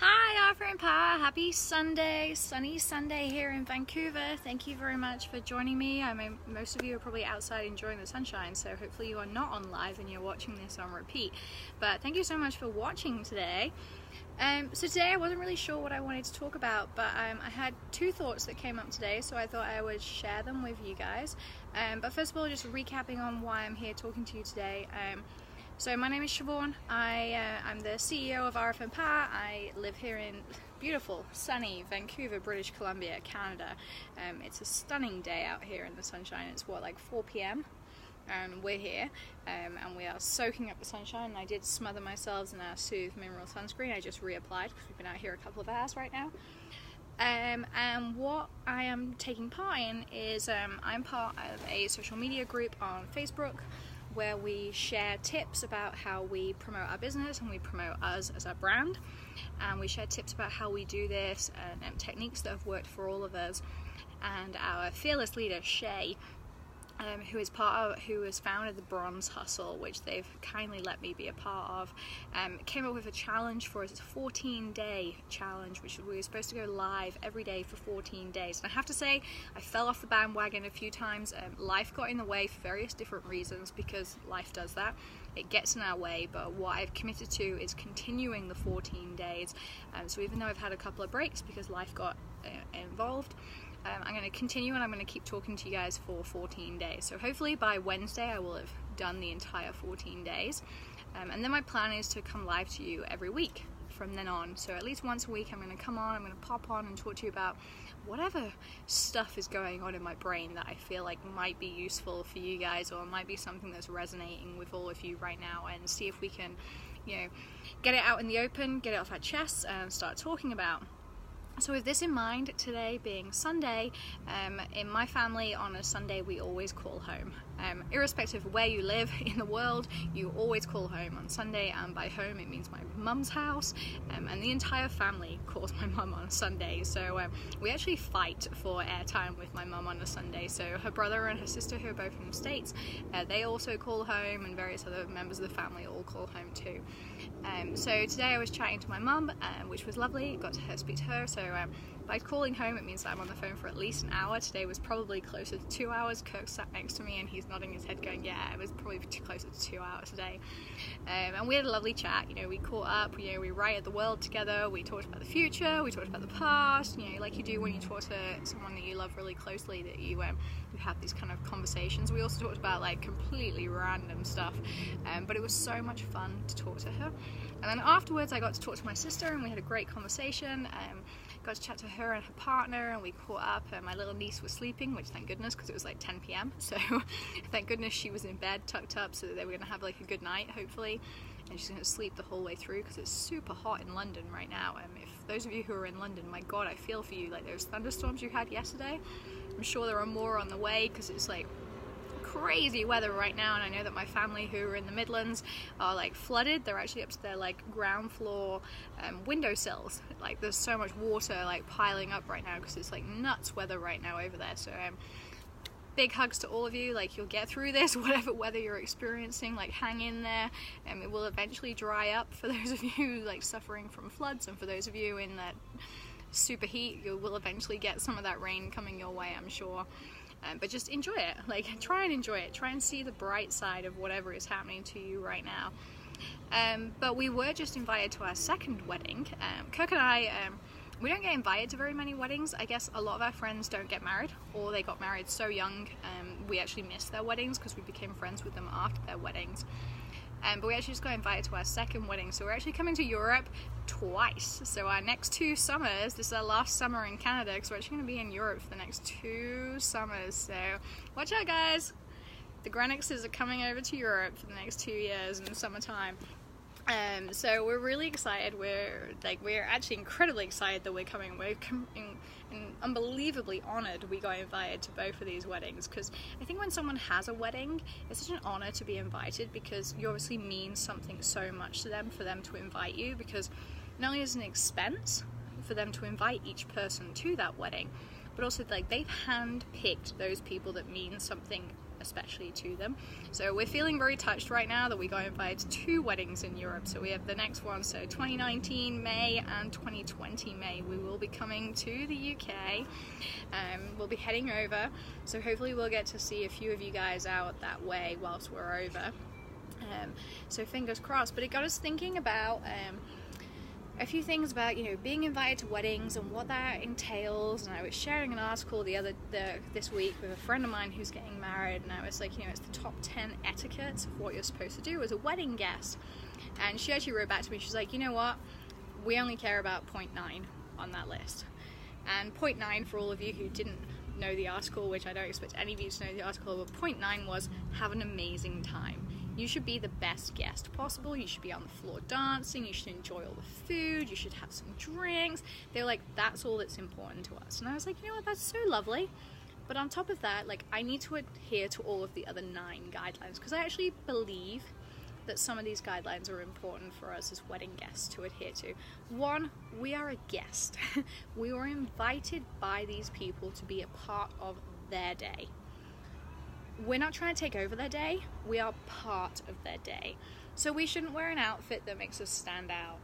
Hi, Arthur and Pa. Happy Sunday, sunny Sunday here in Vancouver. Thank you very much for joining me. I mean, most of you are probably outside enjoying the sunshine, so hopefully you are not on live and you're watching this on repeat. But thank you so much for watching today. So today I wasn't really sure what I wanted to talk about, but I had two thoughts that came up today, so I thought I would share them with you guys. But first of all, just recapping on why I'm here talking to you today. So my name is Siobhan. I'm the CEO of RF & Pa. I live here in beautiful, sunny Vancouver, British Columbia, Canada. It's a stunning day out here in the sunshine. It's like 4 p.m. and we're here and we are soaking up the sunshine. And I did smother myself in our Soothe Mineral Sunscreen. I just reapplied because we've been out here a couple of hours right now. And what I am taking part in is I'm part of a social media group on Facebook where we share tips about how we promote our business and we promote us as our brand, and we share tips about how we do this and techniques that have worked for all of us. And our fearless leader Shay, who has founded the Bronze Hustle, which they've kindly let me be a part of, came up with a challenge for us. It's a 14-day challenge, which we were supposed to go live every day for 14 days. And I have to say, I fell off the bandwagon a few times. Life got in the way for various different reasons, because life does that. It gets in our way, but what I've committed to is continuing the 14 days. So even though I've had a couple of breaks because life got involved, I'm going to continue, and I'm going to keep talking to you guys for 14 days. So hopefully by Wednesday I will have done the entire 14 days. And then my plan is to come live to you every week from then on. So at least once a week I'm going to come on, I'm going to pop on and talk to you about whatever stuff is going on in my brain that I feel like might be useful for you guys, or might be something that's resonating with all of you right now, and see if we can, get it out in the open, get it off our chests and start talking about. So with this in mind, today being Sunday, in my family on a Sunday we always call home. Irrespective of where you live in the world, you always call home on Sunday, and by home it means my mum's house, and the entire family calls my mum on a Sunday. So we actually fight for airtime with my mum on a Sunday. So her brother and her sister, who are both from the States, they also call home, and various other members of the family all call home too. So today I was chatting to my mum, which was lovely, got to speak to her. So by calling home it means that I'm on the phone for at least an hour. Today was probably closer to 2 hours. Kirk sat next to me and he's nodding his head going, yeah, it was probably closer to 2 hours today. And we had a lovely chat. We caught up, we righted the world together, we talked about the future, we talked about the past, like you do when you talk to someone that you love really closely, that you have these kind of conversations. We also talked about like completely random stuff, but it was so much fun to talk to her. And then afterwards I got to talk to my sister and we had a great conversation. Got to chat to her and her partner, and we caught up. My little niece was sleeping, which thank goodness, because it was like 10 p.m. So thank goodness she was in bed tucked up, so that they were going to have like a good night hopefully, and she's going to sleep the whole way through because it's super hot in London right now. If those of you who are in London, my god, I feel for you. Like those thunderstorms you had yesterday, I'm sure there are more on the way, because it's like crazy weather right now. And I know that my family who are in the Midlands are like flooded. They're actually up to their like ground floor windowsills. Like there's so much water like piling up right now because it's like nuts weather right now over there. So big hugs to all of you. Like you'll get through this, whatever weather you're experiencing. Like hang in there, and it will eventually dry up for those of you like suffering from floods, and for those of you in that super heat, you will eventually get some of that rain coming your way, I'm sure. But just enjoy it, like try and enjoy it, try and see the bright side of whatever is happening to you right now. But we were just invited to our second wedding. Kirk and I, we don't get invited to very many weddings. I guess a lot of our friends don't get married, or they got married so young we actually missed their weddings because we became friends with them after their weddings. But we actually just got invited to our second wedding, so we're actually coming to Europe twice. So our next 2 summers, this is our last summer in Canada, because we're actually going to be in Europe for the next 2 summers. So watch out, guys. The Grenixes are coming over to Europe for the next 2 years in the summertime. So we're really excited. We're actually incredibly excited that we're coming. We're unbelievably honored we got invited to both of these weddings, because I think when someone has a wedding, it's such an honor to be invited, because you obviously mean something so much to them for them to invite you, because not only is it an expense for them to invite each person to that wedding, but also like they've hand-picked those people that mean something especially to them. So we're feeling very touched right now that we got invited to 2 weddings in Europe. So we have the next one, so 2019 May and 2020 May. We will be coming to the UK. We'll be heading over. So hopefully we'll get to see a few of you guys out that way whilst we're over. So fingers crossed. But it got us thinking about a few things about, you know, being invited to weddings and what that entails. And I was sharing an article this week with a friend of mine who's getting married, and I was like, you know, it's the top 10 etiquettes of what you're supposed to do as a wedding guest. And she actually wrote back to me, she's like, you know what, we only care about point 9 on that list. And point 9, for all of you who didn't know the article, which I don't expect any of you to know the article, but point 9 was have an amazing time. You should be the best guest possible. You should be on the floor dancing. You should enjoy all the food. You should have some drinks. They're like, that's all that's important to us. And I was like, you know what, that's so lovely. But on top of that, like, I need to adhere to all of the other 9 guidelines, because I actually believe that some of these guidelines are important for us as wedding guests to adhere to. 1, we are a guest. We were invited by these people to be a part of their day. We're not trying to take over their day, we are part of their day. So we shouldn't wear an outfit that makes us stand out.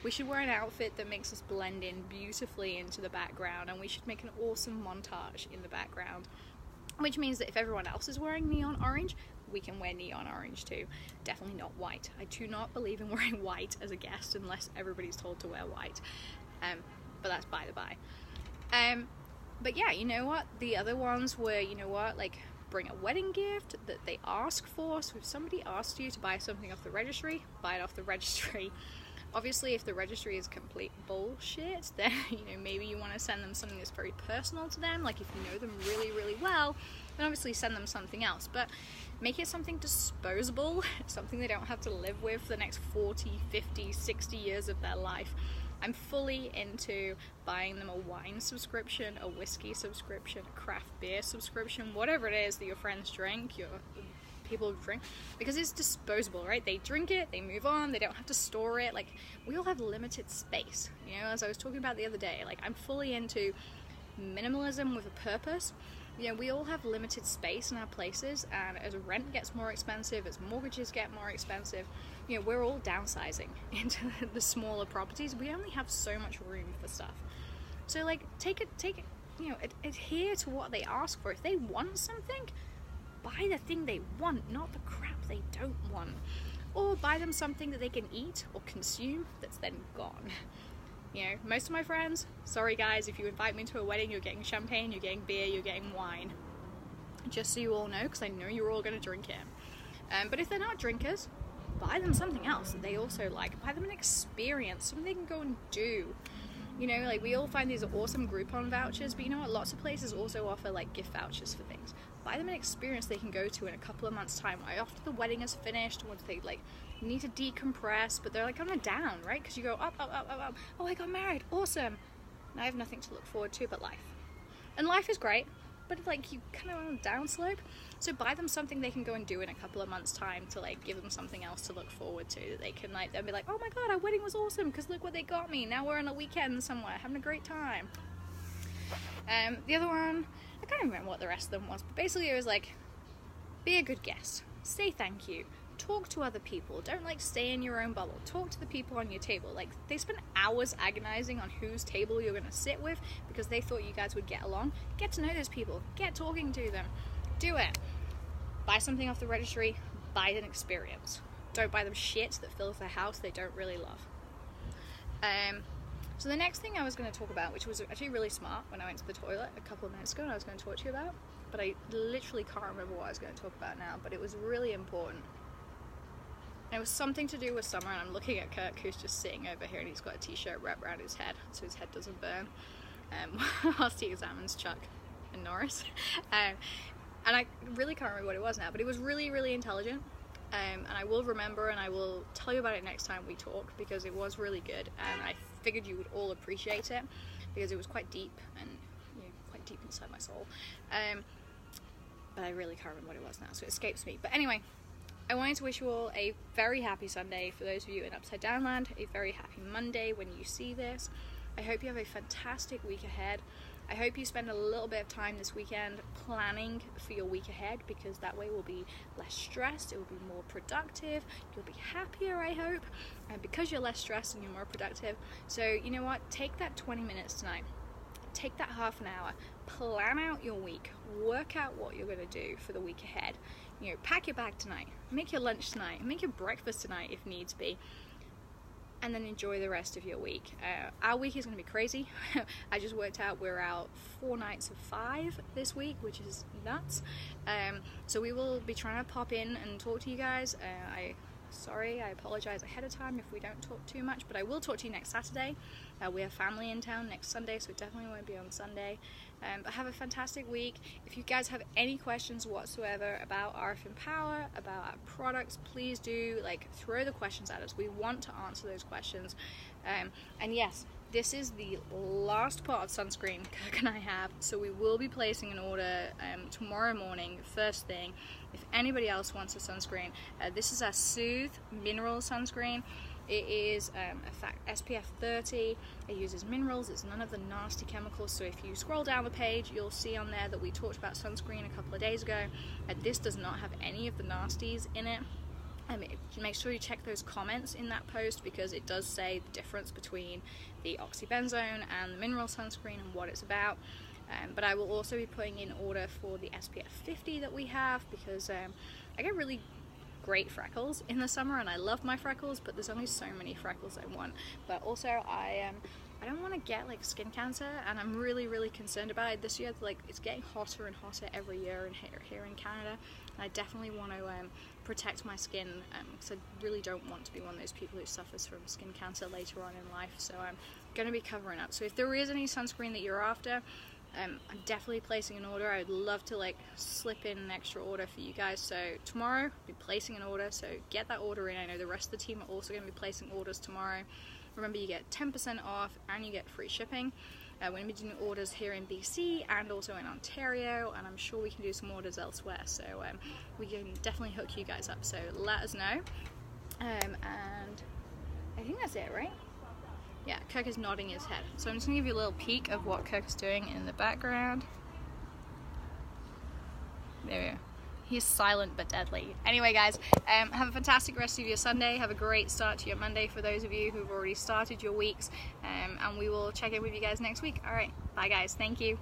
We should wear an outfit that makes us blend in beautifully into the background, and we should make an awesome montage in the background. Which means that if everyone else is wearing neon orange, we can wear neon orange too. Definitely not white. I do not believe in wearing white as a guest unless everybody's told to wear white. But that's by the by. But yeah, you know what? The other ones were, you know what, like, bring a wedding gift that they ask for. So if somebody asks you to buy something off the registry, buy it off the registry. Obviously, if the registry is complete bullshit, then, you know, maybe you want to send them something that's very personal to them. Like, if you know them really, really well, then obviously send them something else. But make it something disposable, something they don't have to live with for the next 40, 50, 60 years of their life. I'm fully into buying them a wine subscription, a whiskey subscription, a craft beer subscription, whatever it is that your friends drink, your people drink, because it's disposable, right? They drink it, they move on, they don't have to store it. Like, we all have limited space, you know, as I was talking about the other day. Like, I'm fully into minimalism with a purpose. You know, we all have limited space in our places, and as rent gets more expensive, as mortgages get more expensive, you know, we're all downsizing into the smaller properties. We only have so much room for stuff. So, like, take it, you know, adhere to what they ask for. If they want something, buy the thing they want, not the crap they don't want. Or buy them something that they can eat or consume that's then gone. You know, most of my friends, sorry guys, if you invite me to a wedding, you're getting champagne, you're getting beer, you're getting wine. Just so you all know, because I know you're all going to drink it. But if they're not drinkers, buy them something else that they also like. Buy them an experience, something they can go and do. You know, like, we all find these awesome Groupon vouchers, but you know what, lots of places also offer, like, gift vouchers for things. Buy them an experience they can go to in a couple of months' time, right after the wedding is finished, once they, like, need to decompress, but they're, like, on a down, right? Because you go up, up, up, up, up. Oh, I got married, awesome. Now I have nothing to look forward to but life. And life is great, but, like, you kind of on a down slope. So buy them something they can go and do in a couple of months' time to, like, give them something else to look forward to. That they can, like, they'll be like, oh my god, our wedding was awesome because look what they got me. Now we're on a weekend somewhere having a great time. The other one, I can't remember what the rest of them was, but basically it was like, be a good guest. Say thank you. Talk to other people. Don't, like, stay in your own bubble. Talk to the people on your table. Like, they spend hours agonizing on whose table you're going to sit with because they thought you guys would get along. Get to know those people. Get talking to them. Do it. Buy something off the registry. Buy an experience. Don't buy them shit that fills their house they don't really love. So the next thing I was going to talk about, which was actually really smart when I went to the toilet a couple of minutes ago and I was going to talk to you about, but I literally can't remember what I was going to talk about now, but it was really important. It was something to do with summer, and I'm looking at Kirk, who's just sitting over here, and he's got a t-shirt wrapped around his head so his head doesn't burn, whilst he examines Chuck and Norris. And I really can't remember what it was now, but it was really, really intelligent. And I will remember, and I will tell you about it next time we talk, because it was really good, and I figured you would all appreciate it, because it was quite deep, and, you know, quite deep inside my soul. But I really can't remember what it was now, so it escapes me. But anyway, I wanted to wish you all a very happy Sunday. For those of you in Upside Down Land, a very happy Monday when you see this. I hope you have a fantastic week ahead. I hope you spend a little bit of time this weekend planning for your week ahead, because that way we'll be less stressed, it will be more productive, you'll be happier, I hope, and because you're less stressed and you're more productive. So you know what, take that 20 minutes tonight, take that half an hour, plan out your week, work out what you're going to do for the week ahead. You know, pack your bag tonight, make your lunch tonight, make your breakfast tonight if needs be, and then enjoy the rest of your week. Our week is going to be crazy. I just worked out we're out 4 nights of 5 this week, which is nuts. So we will be trying to pop in and talk to you guys. I apologize ahead of time if we don't talk too much, but I will talk to you next Saturday. We have family in town next Sunday, so it definitely won't be on Sunday. But have a fantastic week. If you guys have any questions whatsoever about RF Empower, about our products, please do throw the questions at us. We want to answer those questions. And yes, this is the last pot of sunscreen Kirk and I have, so we will be placing an order tomorrow morning, first thing. If anybody else wants a sunscreen, this is our Soothe Mineral Sunscreen. It is SPF 30, it uses minerals, it's none of the nasty chemicals, so if you scroll down the page, you'll see on there that we talked about sunscreen a couple of days ago. This does not have any of the nasties in it. Make sure you check those comments in that post, because it does say the difference between the oxybenzone and the mineral sunscreen and what it's about. But I will also be putting in order for the SPF 50 that we have, because I get really great freckles in the summer and I love my freckles, but there's only so many freckles I want. But also I don't want to get skin cancer, and I'm really concerned about it this year. It's getting hotter and hotter every year here in Canada, and I definitely want to protect my skin, because I really don't want to be one of those people who suffers from skin cancer later on in life. So I'm going to be covering up. So if there is any sunscreen that you're after, I'm definitely placing an order. I would love to slip in an extra order for you guys. So tomorrow I'll be placing an order, so get that order in. I know the rest of the team are also going to be placing orders tomorrow. Remember, you get 10% off and you get free shipping. We're going to be doing orders here in BC and also in Ontario, and I'm sure we can do some orders elsewhere, so we can definitely hook you guys up, so let us know. And I think that's it, right? Yeah, Kirk is nodding his head. So I'm just going to give you a little peek of what Kirk is doing in the background. There we go. He's silent but deadly. Anyway guys, have a fantastic rest of your Sunday. Have a great start to your Monday for those of you who've already started your weeks. And we will check in with you guys next week. Alright, bye guys. Thank you.